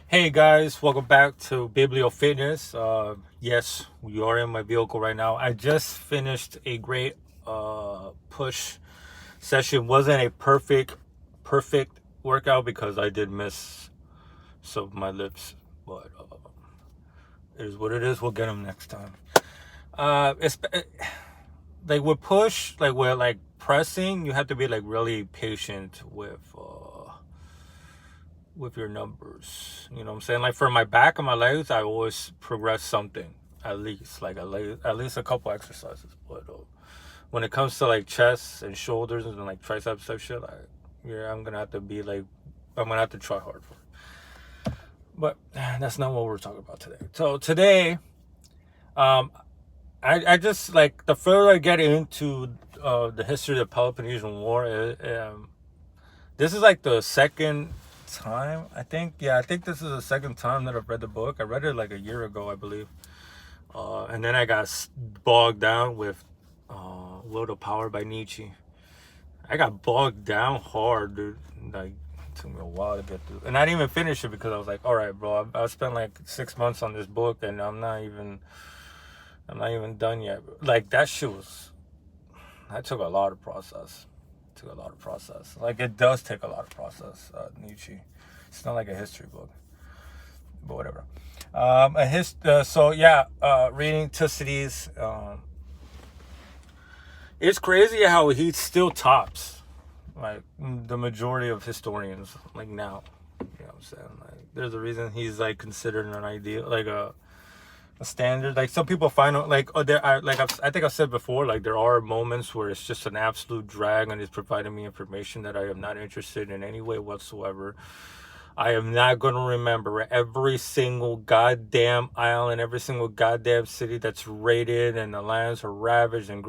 Hey guys, welcome back to Biblio Fitness. Yes, we are in my vehicle right now. I just finished a great push session. Wasn't a perfect workout because I did miss some of my lifts, but it is what it is. We'll get them next time. It's like with push, like with like pressing, you have to be like really patient with your numbers. You know what I'm saying? Like for my back and my legs, I always progress something at least, like at least a couple exercises. But when it comes to like chest and shoulders and like triceps type shit, yeah, I'm gonna have to be like, I'm gonna have to try hard for it. But that's not what we're talking about today. So today, um, I just like the further I get into the history of the Peloponnesian War, this is like the second time, I think. Yeah, I think this is the second time that I've read the book. I read it like a year ago, I believe. And then I got bogged down with Will to Power by Nietzsche. I got bogged down hard, dude. Like, it took me a while to get through. And I didn't even finish it because I was like, all right, bro, I spent like 6 months on this book and I'm not even done yet. Like, that took a lot of process. Like, it does take a lot of process, Nietzsche. It's not like a history book, but whatever. Reading Thucydides. It's crazy how he still tops like the majority of historians like now. You know what I'm saying? Like, there's a reason he's like considered an ideal, like a standard. Like some people find like, oh, there are like I think I've said before, like there are moments where it's just an absolute drag and it's providing me information that I am not interested in any way whatsoever. I am not going to remember every single goddamn island, every single goddamn city that's raided and the lands are ravaged and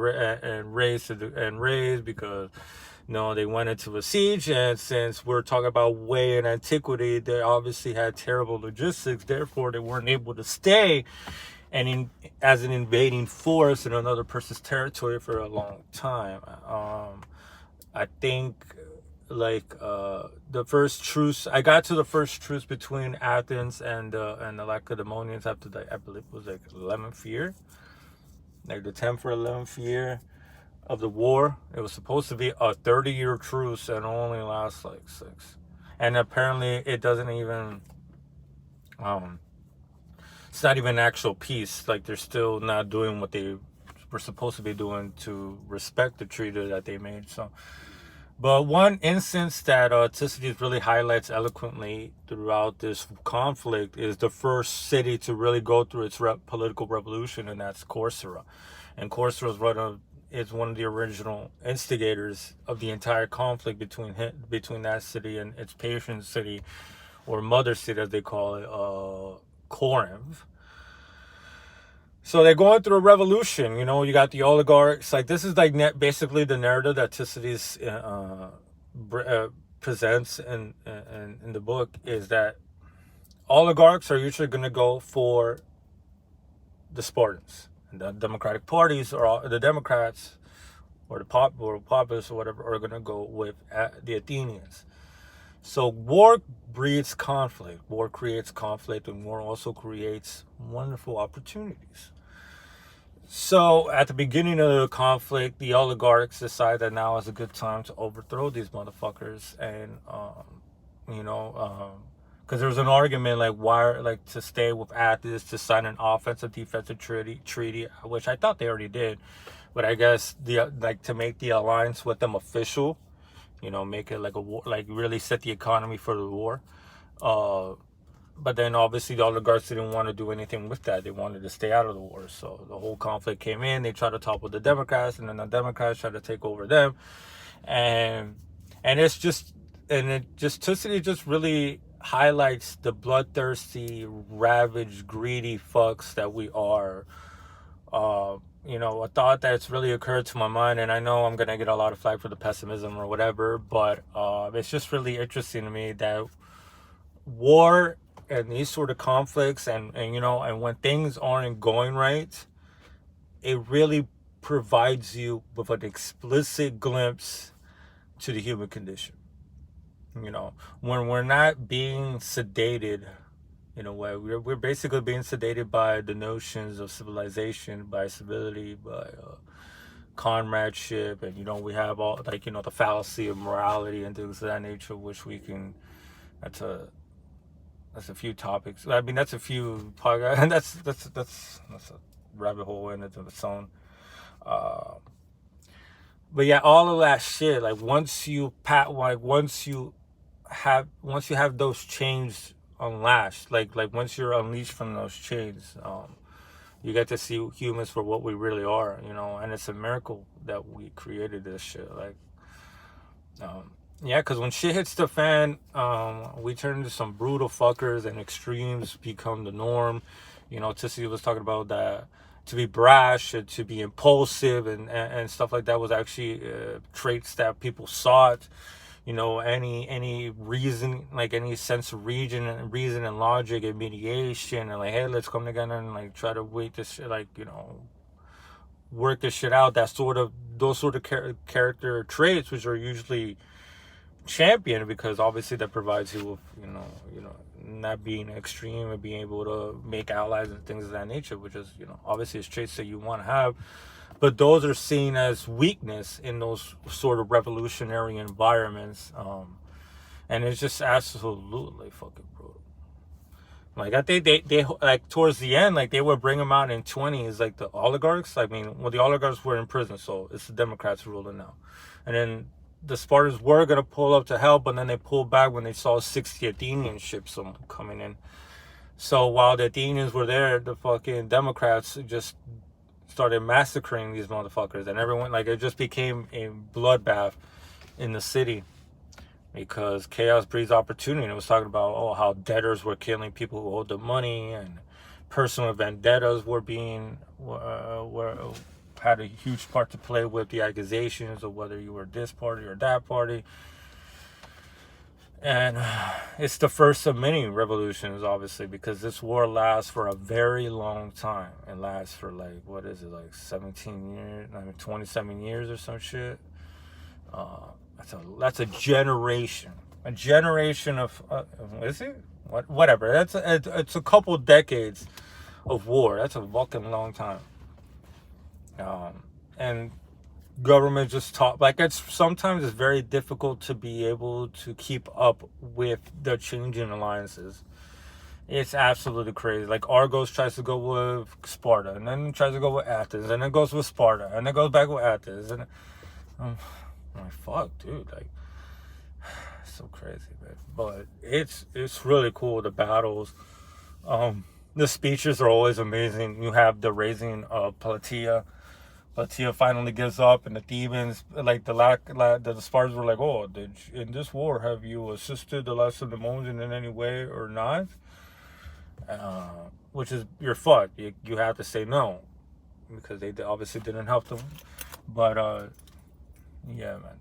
razed because they went into a siege. And since we're talking about way in antiquity, they obviously had terrible logistics. Therefore, they weren't able to stay as an invading force in another person's territory for a long time. I think the first truce, I got to the first truce between Athens and the Lacedaemonians after I believe it was like 11th year, like the 10th or 11th year of the war. It was supposed to be a 30-year truce and only lasts like 6. And apparently it doesn't even it's not even actual peace. Like, they're still not doing what they were supposed to be doing to respect the treaty that they made. So, but one instance that Thucydides really highlights eloquently throughout this conflict is the first city to really go through its political revolution, and that's Corcyra. And Corcyra is one of the original instigators of the entire conflict between that city and its patron city, or mother city as they call it, Corinth. So they're going through a revolution. You got the oligarchs. Like, this is like basically the narrative that Thucydides presents in the book, is that oligarchs are usually going to go for the Spartans, and the Democratic parties, or the Democrats, or the populists, or whatever, are going to go with the Athenians. So war breeds conflict. War creates conflict, and war also creates wonderful opportunities. So at the beginning of the conflict, the oligarchs decide that now is a good time to overthrow these motherfuckers, and because there was an argument like why, like, to stay with Athens, to sign an offensive defensive treaty, which I thought they already did, but I guess to make the alliance with them official, make it like a war, like really set the economy for the war. But then obviously the oligarchs didn't want to do anything with that. They wanted to stay out of the war. So the whole conflict came in. They tried to topple the Democrats, and then the Democrats tried to take over them. And Thucydides just really highlights the bloodthirsty, ravaged, greedy fucks that we are. A thought that's really occurred to my mind, and I know I'm gonna get a lot of flack for the pessimism or whatever, but it's just really interesting to me that war and these sort of conflicts, and when things aren't going right, it really provides you with an explicit glimpse to the human condition. When we're not being sedated in a way. We're basically being sedated by the notions of civilization, by civility, by comradeship, and we have all, like, the fallacy of morality and things of that nature, which we can. That's a few topics. I mean, that's a few podcasts, and that's a rabbit hole in its own. But yeah, all of that shit. Like once you have those chains unlashed, like once you're unleashed from those chains, you get to see humans for what we really are, and it's a miracle that we created this shit. Like, yeah, because when shit hits the fan, we turn into some brutal fuckers, and extremes become the norm. Thucydides was talking about that. To be brash and to be impulsive and stuff like that was actually traits that people sought. Any reason, like any sense of reason and logic and mediation, and like, hey, let's come together and like try to wait this shit, like, work this shit out. Those sort of character traits, which are usually championed, because obviously that provides you with, not being extreme and being able to make allies and things of that nature, which is, obviously it's traits that you want to have. But those are seen as weakness in those sort of revolutionary environments. And it's just absolutely fucking brutal. Like, I think they like towards the end, like they would bring them out in 20s, like the oligarchs. I mean, well, the oligarchs were in prison, so it's the Democrats ruling now. And then the Spartans were going to pull up to help, but then they pulled back when they saw 60 Athenian ships coming in. So while the Athenians were there, the fucking Democrats just started massacring these motherfuckers, and everyone, like, it just became a bloodbath in the city, because chaos breeds opportunity. And it was talking about how debtors were killing people who owed them money, and personal vendettas were had a huge part to play with the accusations of whether you were this party or that party. And it's the first of many revolutions, obviously, because this war lasts for a very long time. It lasts for, like, what is it, like 17 years, 27 years or some shit. That's a generation. A generation of, is it? Whatever. It's a couple decades of war. That's a fucking long time. And government just talk, like, sometimes it's very difficult to be able to keep up with the changing alliances. It's absolutely crazy. Like, Argos tries to go with Sparta, and then tries to go with Athens, and then goes with Sparta, and then goes back with Athens, and I'm like, fuck, dude, like, it's so crazy, man. But it's really cool, the battles. The speeches are always amazing. You have the raising of Plataea. Plataea finally gives up, and the Thebans, like the Spartans were like, oh, in this war, have you assisted the Lacedaemonians in any way or not? Which is, you're fucked. You have to say no, because they obviously didn't help them. But yeah, man.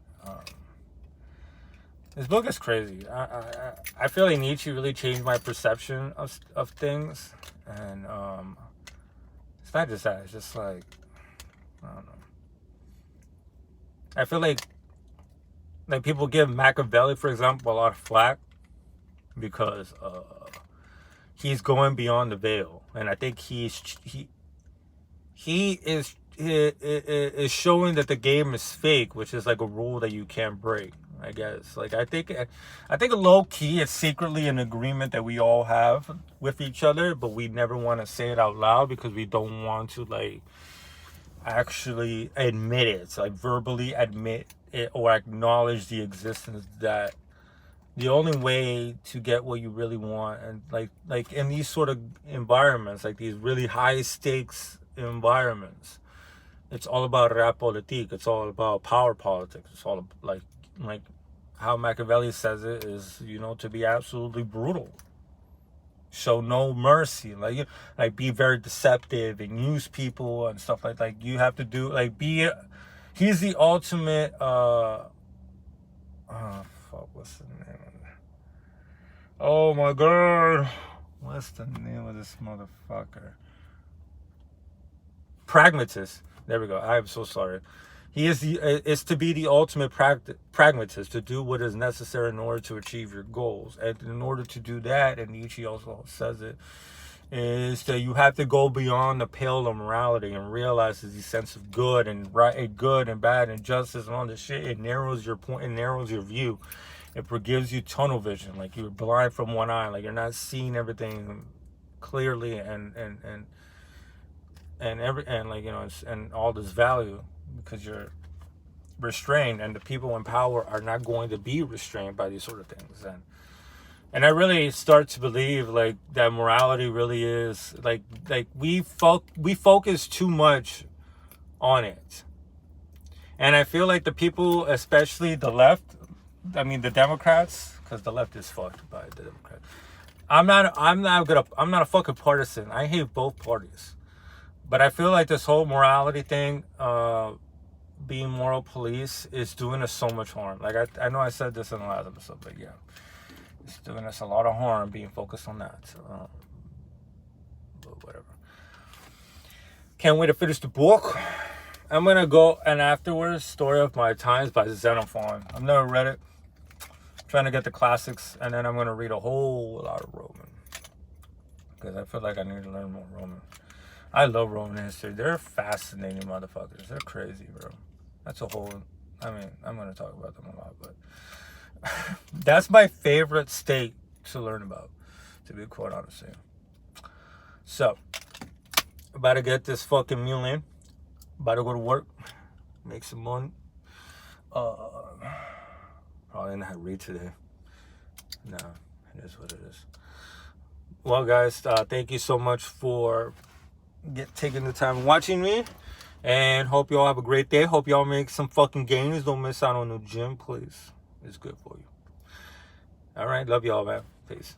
This book is crazy. I feel like Nietzsche really changed my perception of things, and it's not just that. It's just like, I don't know. I feel like people give Machiavelli, for example, a lot of flack because he's going beyond the veil, and I think he is showing that the game is fake, which is like a rule that you can't break, I guess. Like, I think low key it's secretly an agreement that we all have with each other, but we never want to say it out loud because we don't want to, like, actually admit it. So, like, verbally admit it or acknowledge the existence, that the only way to get what you really want, and like in these sort of environments, like these really high stakes environments, it's all about realpolitik. It's all about power politics. It's all like how Machiavelli says it is, to be absolutely brutal. Show no mercy, like be very deceptive and use people and stuff like you have to do, like, he's the ultimate what's the name of it? Oh my god, what's the name of this motherfucker? Pragmatist. There we go. I am so sorry. is to be the ultimate pragmatist, to do what is necessary in order to achieve your goals. And in order to do that, and Nietzsche also says it, is that you have to go beyond the pale of morality and realize the sense of good and right, and good and bad and justice and all this shit. It narrows your point, it narrows your view. It gives you tunnel vision, like you're blind from one eye, like you're not seeing everything clearly and like, you know, and all this value, because you're restrained, and the people in power are not going to be restrained by these sort of things. And I really start to believe like that morality really is like we focus too much on it. And I feel like the people, especially the left, I mean the Democrats, because the left is fucked by the Democrats. I'm not a fucking partisan. I hate both parties. But I feel like this whole morality thing, being moral police, is doing us so much harm. Like I know I said this in the last episode, but yeah, it's doing us a lot of harm being focused on that. So, but whatever. Can't wait to finish the book. I'm gonna go, and afterwards, Story of My Times by Xenophon. I've never read it. I'm trying to get the classics, and then I'm gonna read a whole lot of Roman, because I feel like I need to learn more Roman. I love Roman history. They're fascinating motherfuckers. They're crazy, bro. That's a whole... I mean, I'm going to talk about them a lot, but... that's my favorite state to learn about, to be quite honest with you. So, about to get this fucking meal in. About to go to work. Make some money. Probably not read today. No, it is what it is. Well, guys, thank you so much for... taking the time watching me, and hope y'all have a great day. Hope y'all make some fucking gains. Don't miss out on the gym, please. It's good for you. All right, love y'all, man. Peace.